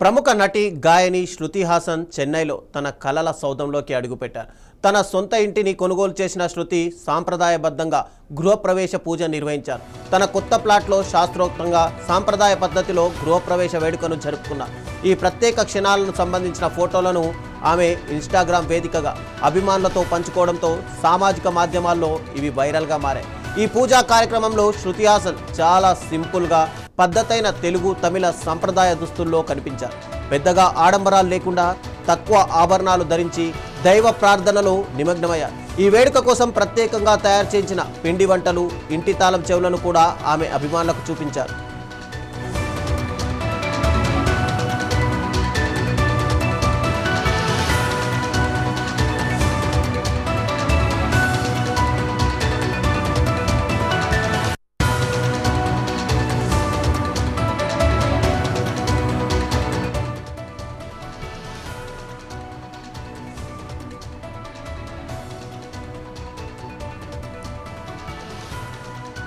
ప్రముఖ నటి గాయని శృతి హాసన్ చెన్నైలో తన కలల సౌధంలోకి అడుగుపెట్టారు. తన సొంత ఇంటిని కొనుగోలు చేసిన శృతి సాంప్రదాయబద్ధంగా గృహప్రవేశ పూజ నిర్వహించారు. తన కొత్త ప్లాట్లో శాస్త్రోక్తంగా సాంప్రదాయ పద్ధతిలో గృహప్రవేశ వేడుకను జరుపుకున్నారు. ఈ ప్రత్యేక క్షణాలకు సంబంధించిన ఫోటోలను ఆమె ఇన్స్టాగ్రామ్ వేదికగా అభిమానులతో పంచుకోవడంతో సామాజిక మాధ్యమాల్లో ఇవి వైరల్గా మారాయి. ఈ పూజా కార్యక్రమంలో శృతి హాసన్ చాలా సింపుల్గా పద్ధతైన తెలుగు తమిళ సంప్రదాయ దుస్తుల్లో కనిపించారు. పెద్దగా ఆడంబరాలు లేకుండా తక్కువ ఆభరణాలు ధరించి దైవ ప్రార్థనలో నిమగ్నమయ్యారు. ఈ వేడుక కోసం ప్రత్యేకంగా తయారు చేయించిన పిండి వంటలు, ఇంటి తాళం చెవులను కూడా ఆమె అభిమానులకు చూపించారు.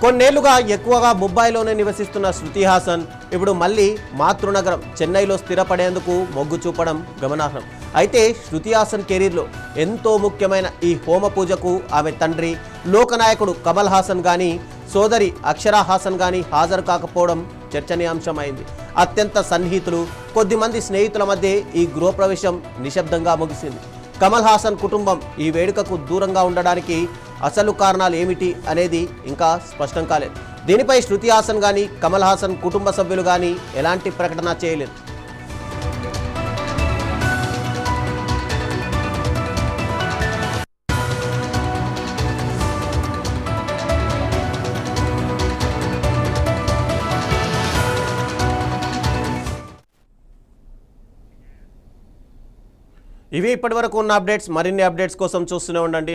కొన్నేళ్లుగా ఎక్కువగా ముంబైలోనే నివసిస్తున్న శృతి హాసన్ ఇప్పుడు మళ్ళీ మాతృనగరం చెన్నైలో స్థిరపడేందుకు మొగ్గు చూపడం గమనార్హం. అయితే శృతి హాసన్ కెరీర్లో ఎంతో ముఖ్యమైన ఈ హోమ పూజకు ఆమె తండ్రి లోకనాయకుడు కమల్ హాసన్ కానీ సోదరి అక్షరా హాసన్ కానీ హాజరు కాకపోవడం చర్చనీయాంశమైంది. అత్యంత సన్నిహితులు, కొద్దిమంది స్నేహితుల మధ్య ఈ గృహప్రవేశం నిశ్శబ్దంగా ముగిసింది. కమల్ హాసన్ కుటుంబం ఈ వేడుకకు దూరంగా ఉండడానికి అసలు కారణాలు ఏమిటి అనేది ఇంకా స్పష్టం కాలేదు. దీనిపై శృతి హాసన్ కానీ కమల్ హాసన్ కుటుంబ సభ్యులు కానీ ఎలాంటి ప్రకటన చేయలేదు. ఇవి ఇప్పటివరకు ఉన్న అప్డేట్స్. మరిన్ని అప్డేట్స్ కోసం చూస్తూనే ఉండండి.